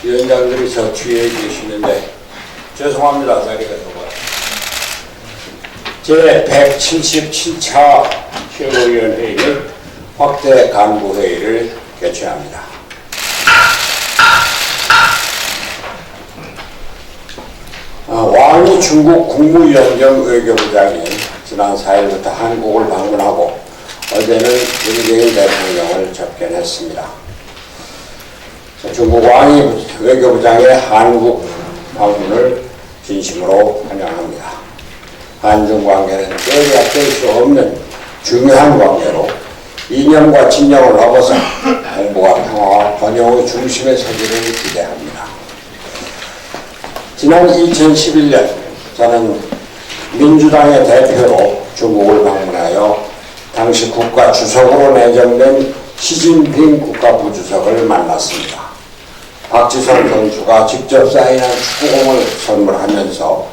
위원장들이 저 뒤에 계시는데 죄송합니다. 자리가 좁아요. 제177차 최고위원회의는 확대 간부회의를 개최합니다. 왕이 중국 국무위원 겸 외교부장이 지난 4일부터 한국을 방문하고 어제는 문재인 대통령을 접견했습니다. 중국 왕이 외교부장의 한국 방문을 진심으로 환영합니다. 한중 관계는 빼야 뺄 수 없는 중요한 관계로 이념과 진영을 넘어서 행복과 평화와 번영의 중심에 서기를 기대합니다. 지난 2011년 저는 민주당의 대표로 중국을 방문하여 당시 국가 주석으로 내정된 시진핑 국가부주석을 만났습니다. 박지성 선수가 직접 사인한 축구공을 선물하면서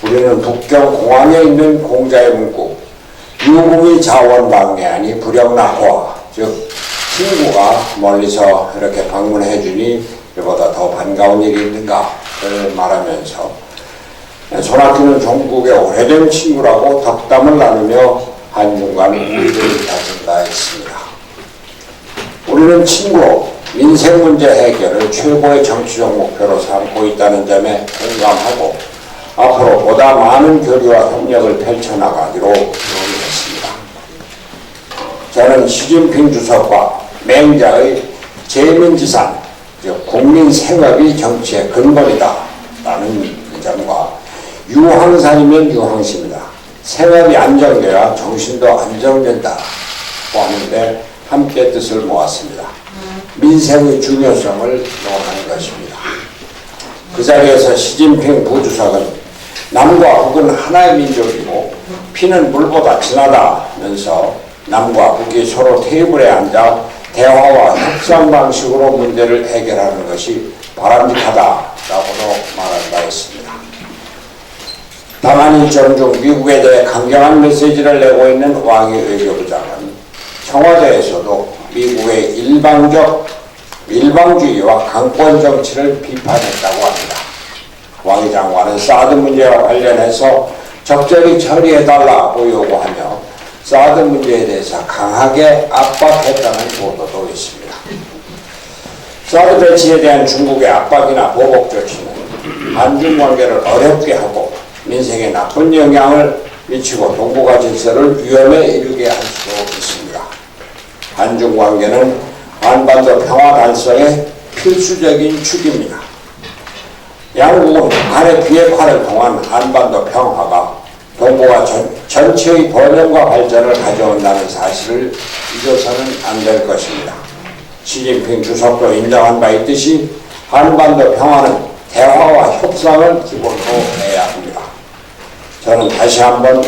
우리는 북경 공항에 있는 공자의 문구 유국의 자원방해하니 불역낙화, 즉 친구가 멀리서 이렇게 방문해주니 이보다 더 반가운 일이 있는가를 말하면서 손아귀는 종국의 오래된 친구라고 덕담을 나누며 한중 간 우리를 다진다 했습니다. 우리는 친구로 민생 문제 해결을 최고의 정치적 목표로 삼고 있다는 점에 공감하고 앞으로 보다 많은 교류와 협력을 펼쳐나가기로 논의했습니다. 저는 시진핑 주석과 맹자의 재민지산, 즉 국민 생업이 정치의 근본이다 라는 점과 유황산이면 유황시입니다. 생업이 안정돼야 정신도 안정된다고 하는데 함께 뜻을 모았습니다. 민생의 중요성을 논하는 것입니다. 그 자리에서 시진핑 부주석은 남과 북은 하나의 민족이고 피는 물보다 진하다면서 남과 북이 서로 테이블에 앉아 대화와 협상 방식으로 문제를 해결하는 것이 바람직하다라고도 말한다 했습니다. 다만 일정 중 미국에 대해 강경한 메시지를 내고 있는 왕이 외교부장은 청와대에서도 미국의 일방주의와 강권 정치를 비판했다고 합니다. 왕이 장관은 사드 문제와 관련해서 적절히 처리해달라고 요구하며 사드 문제에 대해서 강하게 압박했다는 보도도 있습니다. 사드 배치에 대한 중국의 압박이나 보복 조치는 한중 관계를 어렵게 하고 민생에 나쁜 영향을 미치고 동북아 질서를 위험에 이르게 할 수도 있습니다. 한중 관계는 한반도 평화 달성의 필수적인 축입니다. 양국은 북한의 비핵화를 통한 한반도 평화가 동북아 전체의 번영과 발전을 가져온다는 사실을 잊어서는 안 될 것입니다. 시진핑 주석도 인정한 바 있듯이 한반도 평화는 대화와 협상을 기본으로 해야 합니다. 저는 다시 한번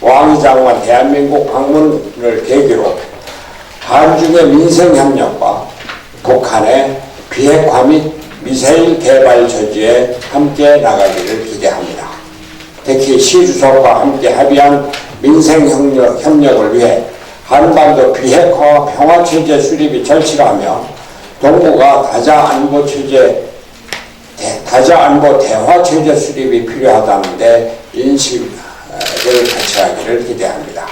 왕이 장관 대한민국 방문을 계기로 한중의 민생협력과 북한의 비핵화 및 미사일 개발 저지에 함께 나가기를 기대합니다. 특히 시 주석과 함께 합의한 민생협력을 위해 한반도 비핵화와 평화체제 수립이 절실하며 동북아 다자안보 대화체제 수립이 필요하다는 데 인식을 같이 하기를 기대합니다.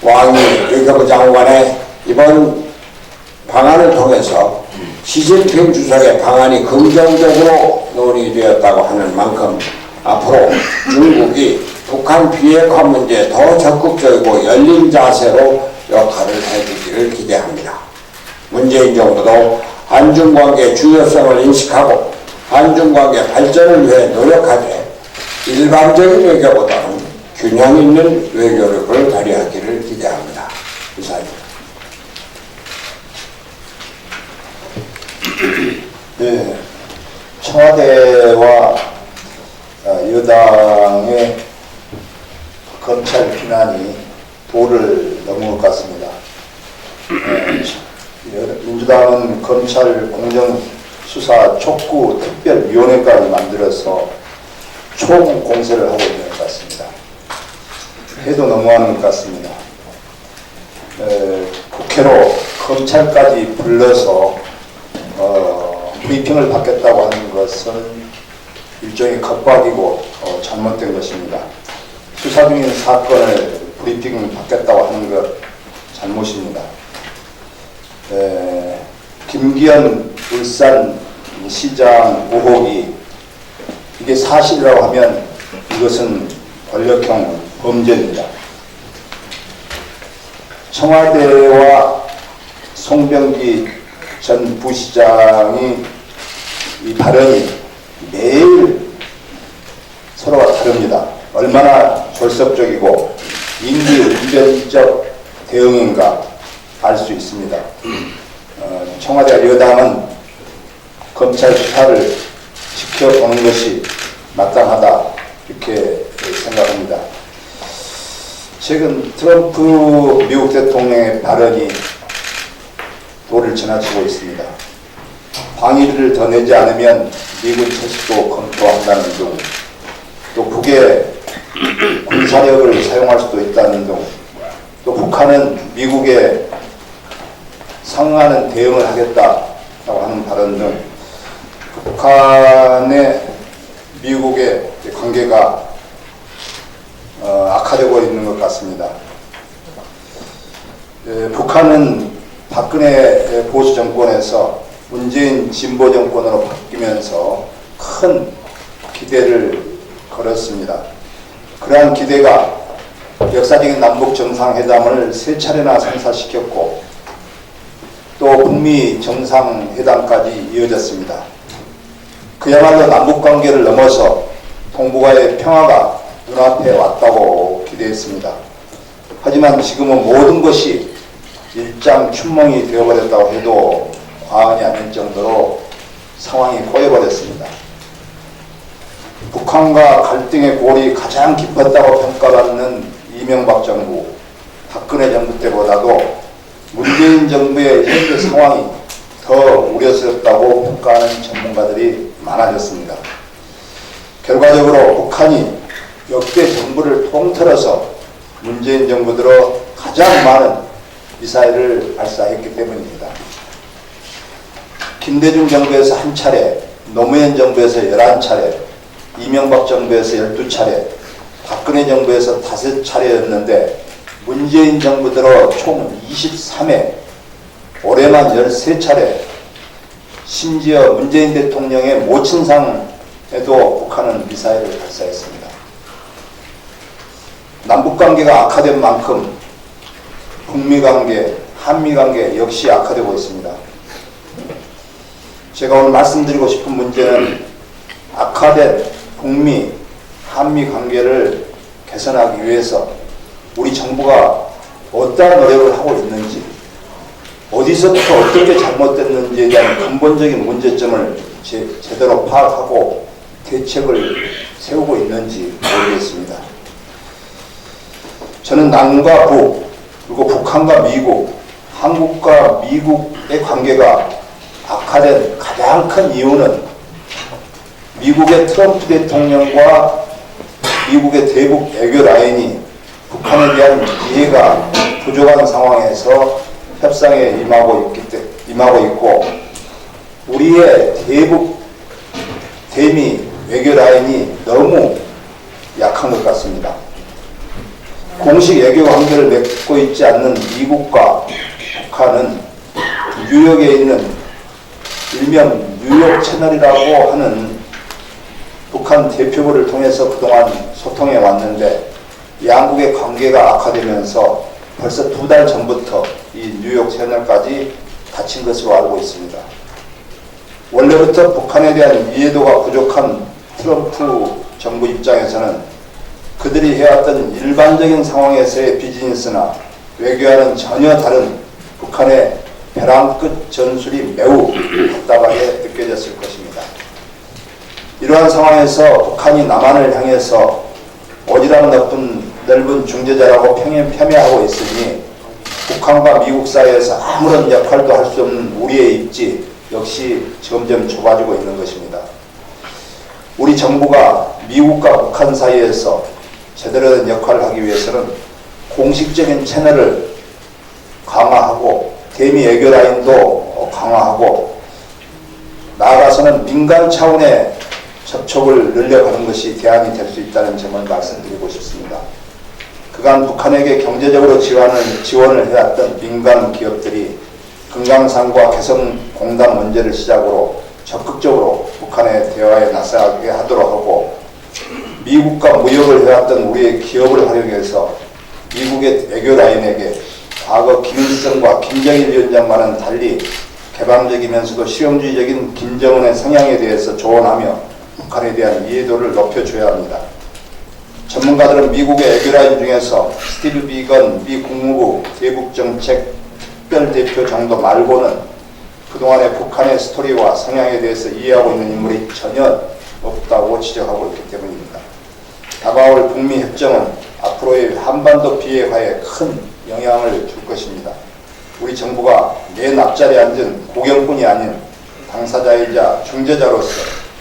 왕이 외교부 장관의 이번 방안을 통해서 시진핑 주석의 방안이 긍정적으로 논의되었다고 하는 만큼 앞으로 중국이 북한 비핵화 문제에 더 적극적이고 열린 자세로 역할을 해주기를 기대합니다. 문재인 정부도 한중관계의 중요성을 인식하고 한중관계 발전을 위해 노력하되 일반적인 외교보다는 균형 있는 외교력을 발휘하기를 기대합니다. 이상입니다. 네, 청와대와 여당의 검찰 비난이 도를 넘은 것 같습니다. 민주당은 검찰 공정수사 촉구 특별위원회까지 만들어서 초공세를 하고 있는 것 같습니다. 해도 너무하는 것 같습니다. 국회로 검찰까지 불러서 브리핑을 받겠다고 하는 것은 일종의 겁박이고 잘못된 것입니다. 수사 중인 사건을 브리핑을 받겠다고 하는 것 잘못입니다. 김기현 울산시장 의혹이 이게 사실이라고 하면 이것은 권력형 범죄입니다. 청와대와 송병기 전 부시장이 이 발언이 매일 서로가 다릅니다. 얼마나 졸속적이고 임기응변적 대응인가 알 수 있습니다. 청와대와 여당은 검찰 수사를 지켜보는 것이 마땅하다 이렇게 생각합니다. 최근 트럼프 미국 대통령의 발언이 도를 지나치고 있습니다. 방위비를 더 내지 않으면 미군 철수도 검토한다는 등, 또 북에 군사력을 사용할 수도 있다는 등, 또 북한은 미국에 상응하는 대응을 하겠다고 하는 발언 등 북한의 미국의 관계가 악화되고 있는 것 같습니다. 북한은 박근혜 보수 정권에서 문재인 진보 정권으로 바뀌면서 큰 기대를 걸었습니다. 그러한 기대가 역사적인 남북 정상회담을 3차례나 성사시켰고 또 북미 정상회담까지 이어졌습니다. 그야말로 남북관계를 넘어서 동북아의 평화가 눈앞에 왔다고 기대했습니다. 하지만 지금은 모든 것이 일장춘몽이 되어버렸다고 해도 과언이 아닐 정도로 상황이 꼬여버렸습니다. 북한과 갈등의 골이 가장 깊었다고 평가받는 이명박 정부, 박근혜 정부 때보다도 문재인 정부의 현재 상황이 더 우려스럽다고 평가하는 전문가들이 많아졌습니다. 결과적으로 북한이 역대 정부를 통틀어서 문재인 정부 들어 가장 많은 미사일을 발사했기 때문입니다. 김대중 정부에서 1차례, 노무현 정부에서 11차례, 이명박 정부에서 12차례, 박근혜 정부에서 5차례였는데 문재인 정부 들어 총 23회, 올해만 13차례, 심지어 문재인 대통령의 모친상에도 북한은 미사일을 발사했습니다. 남북관계가 악화된 만큼 북미관계, 한미관계 역시 악화되고 있습니다. 제가 오늘 말씀드리고 싶은 문제는 악화된 북미, 한미 관계를 개선하기 위해서 우리 정부가 어떠한 노력을 하고 있는지, 어디서부터 어떻게 잘못됐는지에 대한 근본적인 문제점을 제대로 파악하고 대책을 세우고 있는지 모르겠습니다. 저는 남과 북, 그리고 북한과 미국, 한국과 미국의 관계가 악화된 가장 큰 이유는 미국의 트럼프 대통령과 미국의 대북 외교 라인이 북한에 대한 이해가 부족한 상황에서 협상에 임하고 있고, 우리의 대미 외교 라인이 너무 약한 것 같습니다. 공식 외교 관계를 맺고 있지 않는 미국과 북한은 뉴욕에 있는 일명 뉴욕 채널이라고 하는 북한 대표부를 통해서 그동안 소통해 왔는데, 양국의 관계가 악화되면서 벌써 2달 전부터 이 뉴욕 채널까지 닫힌 것으로 알고 있습니다. 원래부터 북한에 대한 이해도가 부족한 트럼프 정부 입장에서는 그들이 해왔던 일반적인 상황에서의 비즈니스나 외교와는 전혀 다른 북한의 벼랑 끝 전술이 매우 답답하게 느껴졌을 것입니다. 이러한 상황에서 북한이 남한을 향해서 오지랖 넓은 중재자라고 폄훼하고 있으니 북한과 미국 사이에서 아무런 역할도 할 수 없는 우리의 입지 역시 점점 좁아지고 있는 것입니다. 우리 정부가 미국과 북한 사이에서 제대로 된 역할을 하기 위해서는 공식적인 채널을 강화하고 대미 애교 라인도 강화하고 나아가서는 민간 차원의 접촉을 늘려가는 것이 대안이 될 수 있다는 점을 말씀드리고 싶습니다. 그간 북한에게 경제적으로 지원을 해왔던 민간 기업들이 금강산과 개성공단 문제를 시작으로 적극적으로 북한의 대화에 나서게 하도록 하고 미국과 무역을 해왔던 우리의 기업을 활용해서 미국의 애교 라인에게 과거 김일성과 김정일 위원장과는 달리 개방적이면서도 실용주의적인 김정은의 성향에 대해서 조언하며 북한에 대한 이해도를 높여줘야 합니다. 전문가들은 미국의 애교라인 중에서 스티브 비건 미 국무부 대북정책 특별대표 정도 말고는 그동안의 북한의 스토리와 성향에 대해서 이해하고 있는 인물이 전혀 없다고 지적하고 있기 때문입니다. 다가올 북미 협정은 앞으로의 한반도 비핵화에 큰 영향을 줄 것입니다. 우리 정부가 맨 앞자리에 앉은 고경뿐이 아닌 당사자이자 중재자로서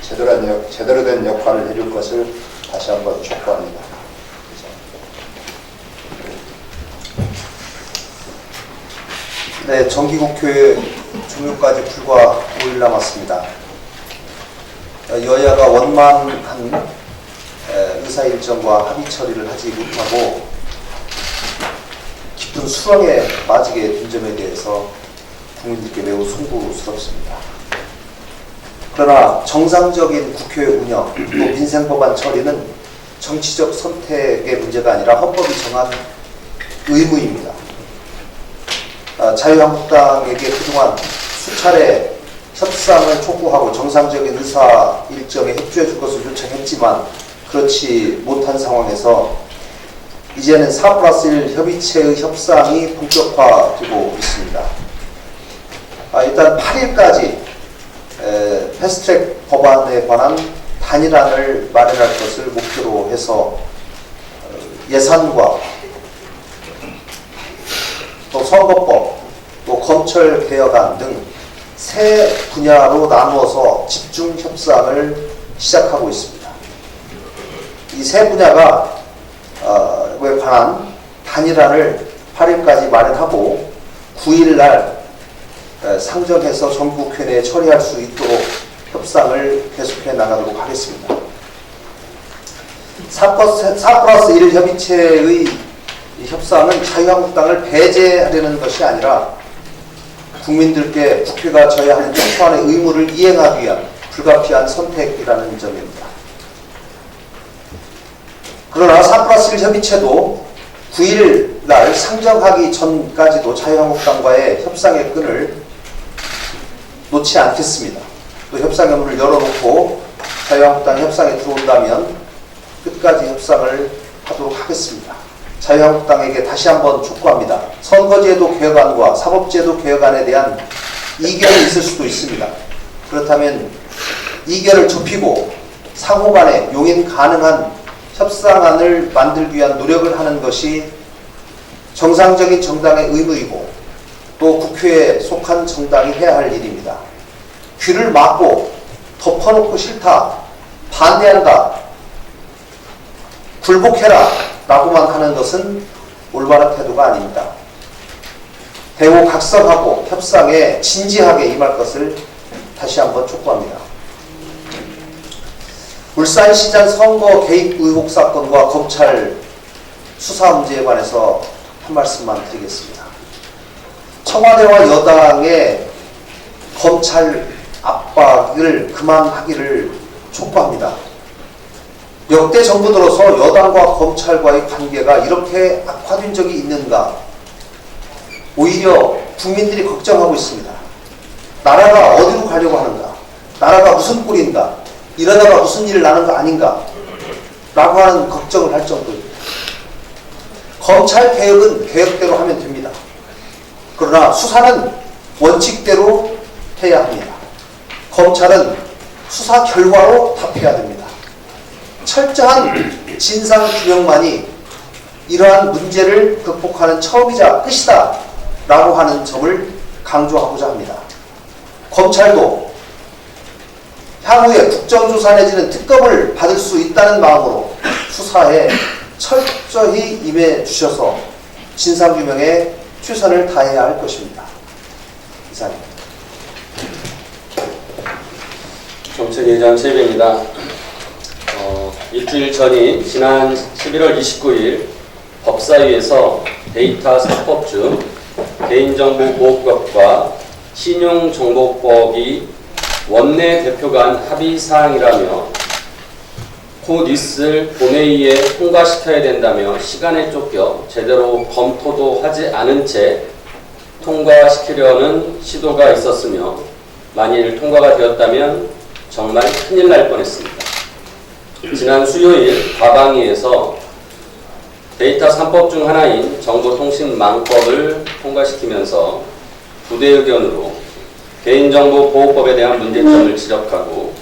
제대로 된 역할을 해줄 것을 다시 한번 촉구합니다. 네, 정기국회 종료까지 불과 5일 남았습니다. 여야가 원만한 의사일정과 합의 처리를 하지 못하고 깊은 수렁에 빠지게 된 점에 대해서 국민들께 매우 송구스럽습니다. 그러나 정상적인 국회 운영, 또 민생법안 처리는 정치적 선택의 문제가 아니라 헌법이 정한 의무입니다. 자유한국당에게 그동안 수차례 협상을 촉구하고 정상적인 의사 일정에 협조해 줄 것을 요청했지만 그렇지 못한 상황에서 이제는 4+1 협의체의 협상이 본격화되고 있습니다. 일단 8일까지 패스트트랙 법안에 관한 단일안을 마련할 것을 목표로 해서 예산과 또 선거법, 또 검찰 개혁안 등 세 분야로 나누어서 집중 협상을 시작하고 있습니다. 이 세 분야가 에 관한 단일안을 8일까지 마련하고 9일날 상정해서 전국회 내에 처리할 수 있도록 협상을 계속해 나가도록 하겠습니다. 4+1 협의체의 협상은 자유한국당을 배제하려는 것이 아니라 국민들께 국회가 져야 하는 최소한의 의무를 이행하기 위한 불가피한 선택이라는 점입니다. 그러나 4+1 협의체도 9일 날 상정하기 전까지도 자유한국당과의 협상의 끈을 놓지 않겠습니다. 또 협상의 문을 열어놓고 자유한국당 협상에 들어온다면 끝까지 협상을 하도록 하겠습니다. 자유한국당에게 다시 한번 촉구합니다. 선거제도 개혁안과 사법제도 개혁안에 대한 이견이 있을 수도 있습니다. 그렇다면 이견을 좁히고 상호 간에 용인 가능한 협상안을 만들기 위한 노력을 하는 것이 정상적인 정당의 의무이고 또 국회에 속한 정당이 해야 할 일입니다. 귀를 막고 덮어놓고 싫다, 반대한다, 굴복해라 라고만 하는 것은 올바른 태도가 아닙니다. 대우각성하고 협상에 진지하게 임할 것을 다시 한번 촉구합니다. 울산시장 선거 개입 의혹 사건과 검찰 수사 문제에 관해서 한 말씀만 드리겠습니다. 청와대와 여당의 검찰 압박을 그만하기를 촉구합니다. 역대 정부 들어서 여당과 검찰과의 관계가 이렇게 악화된 적이 있는가? 오히려 국민들이 걱정하고 있습니다. 나라가 어디로 가려고 하는가? 나라가 무슨 꼴인가? 이러다가 무슨 일 나는 거 아닌가? 라고 하는 걱정을 할 정도입니다. 검찰 개혁은 개혁대로 하면 됩니다. 그러나 수사는 원칙대로 해야 합니다. 검찰은 수사 결과로 답해야 됩니다. 철저한 진상규명만이 이러한 문제를 극복하는 처음이자 끝이다 라고 하는 점을 강조하고자 합니다. 검찰도 향후에 국정조사 내지는 특검을 받을 수 있다는 마음으로 수사에 철저히 임해 주셔서 진상규명에 최선을 다해야 할 것입니다. 이상입니다. 정책위의장 최입입니다. 일주일 전인 지난 11월 29일 법사위에서 데이터 3법 중 개인정보보호법과 신용정보법이 원내 대표 간 합의사항이라며 곧 있을 본회의에 통과시켜야 된다며 시간에 쫓겨 제대로 검토도 하지 않은 채 통과시키려는 시도가 있었으며 만일 통과가 되었다면 정말 큰일 날 뻔했습니다. 지난 수요일 과방위에서 데이터 3법 중 하나인 정보통신망법을 통과시키면서 부대 의견으로 개인정보보호법에 대한 문제점을 지적하고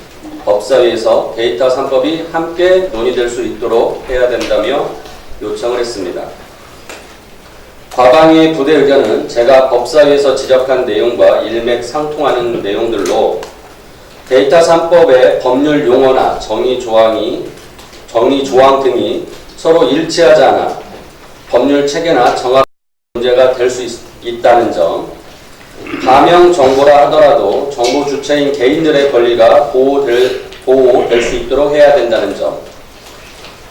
법사위에서 데이터 3법이 함께 논의될 수 있도록 해야 된다며 요청을 했습니다. 과방위 부대 의견은 제가 법사위에서 지적한 내용과 일맥상통하는 내용들로 데이터 3법의 법률 용어나 정의 조항 등이 서로 일치하지 않아 법률 체계나 정합 문제가 될 수 있다는 점, 가명 정보라 하더라도 정보 주체인 개인들의 권리가 보호될 수 있도록 해야 된다는 점,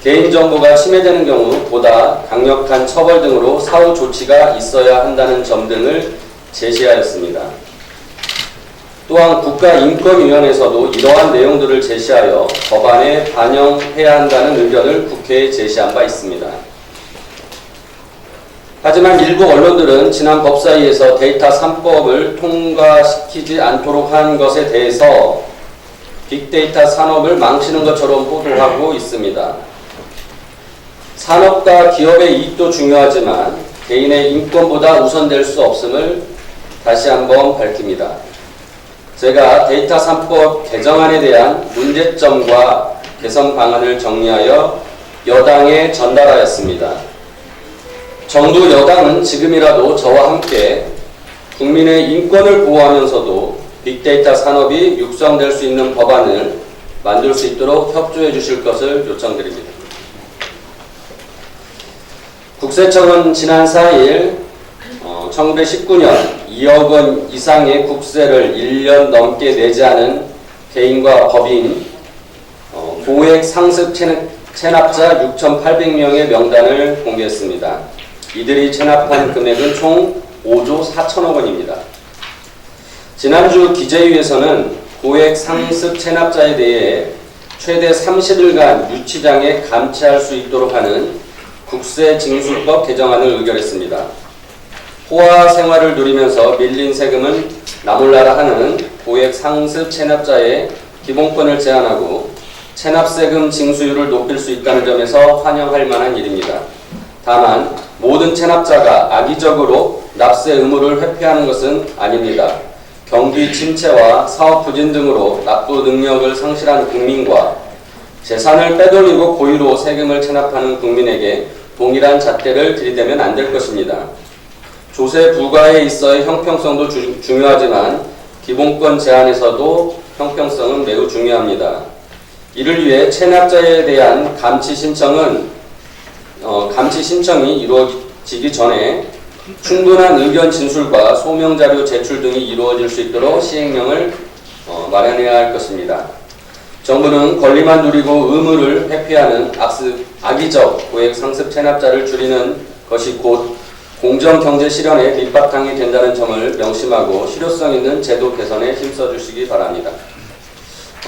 개인정보가 침해되는 경우 보다 강력한 처벌 등으로 사후 조치가 있어야 한다는 점 등을 제시하였습니다. 또한 국가인권위원회에서도 이러한 내용들을 제시하여 법안에 반영해야 한다는 의견을 국회에 제시한 바 있습니다. 하지만 일부 언론들은 지난 법사위에서 데이터 3법을 통과시키지 않도록 한 것에 대해서 빅데이터 산업을 망치는 것처럼 보도하고 있습니다. 산업과 기업의 이익도 중요하지만 개인의 인권보다 우선될 수 없음을 다시 한번 밝힙니다. 제가 데이터 3법 개정안에 대한 문제점과 개선 방안을 정리하여 여당에 전달하였습니다. 정부 여당은 지금이라도 저와 함께 국민의 인권을 보호하면서도 빅데이터 산업이 육성될 수 있는 법안을 만들 수 있도록 협조해 주실 것을 요청드립니다. 국세청은 지난 4일 1919년 2억 원 이상의 국세를 1년 넘게 내지 않은 개인과 법인 고액 상습 체납자 6,800명의 명단을 공개했습니다. 이들이 체납한 금액은 총 5조 4천억 원입니다. 지난주 기재위에서는 고액 상습 체납자에 대해 최대 30일간 유치장에 감치할 수 있도록 하는 국세징수법 개정안을 의결했습니다. 호화 생활을 누리면서 밀린 세금은 나몰라라 하는 고액 상습 체납자의 기본권을 제한하고 체납세금 징수율을 높일 수 있다는 점에서 환영할 만한 일입니다. 다만 모든 체납자가 악의적으로 납세 의무를 회피하는 것은 아닙니다. 경기 침체와 사업 부진 등으로 납부 능력을 상실한 국민과 재산을 빼돌리고 고의로 세금을 체납하는 국민에게 동일한 잣대를 들이대면 안 될 것입니다. 조세 부과에 있어의 형평성도 중요하지만 기본권 제한에서도 형평성은 매우 중요합니다. 이를 위해 체납자에 대한 감치 신청이 이루어지기 전에 충분한 의견 진술과 소명자료 제출 등이 이루어질 수 있도록 시행령을 마련해야 할 것입니다. 정부는 권리만 누리고 의무를 회피하는 악의적 고액 상습 체납자를 줄이는 것이 곧 공정경제 실현의 밑바탕이 된다는 점을 명심하고 실효성 있는 제도 개선에 힘써 주시기 바랍니다.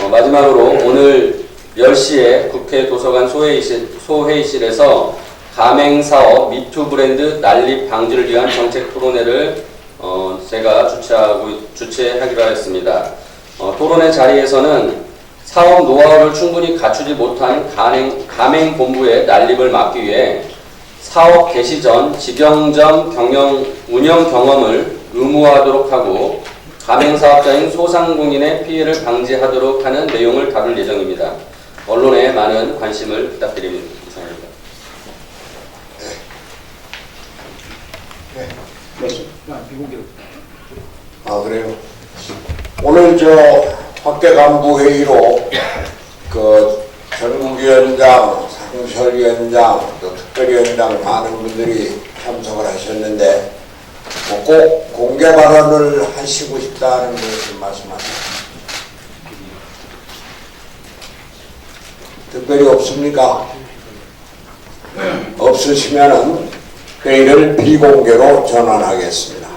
마지막으로 오늘 10시에 국회 도서관 소회의실에서 가맹사업 미투 브랜드 난립 방지를 위한 정책 토론회를 제가 주최하기로 하였습니다. 토론회 자리에서는 사업 노하우를 충분히 갖추지 못한 가맹본부의 난립을 막기 위해 사업 개시 전 직영점 운영 경험을 의무화하도록 하고 가맹사업자인 소상공인의 피해를 방지하도록 하는 내용을 다룰 예정입니다. 언론에 많은 관심을 부탁드립니다. 이상입니다. 그래요. 오늘 확대 간부 회의로 전국위원장 해설위원장 또 특별위원장 많은 분들이 참석을 하셨는데 꼭 공개 발언을 하시고 싶다는 것을 말씀하셨습니다. 특별히 없습니까? 없으시면은 회의를 비공개로 전환하겠습니다.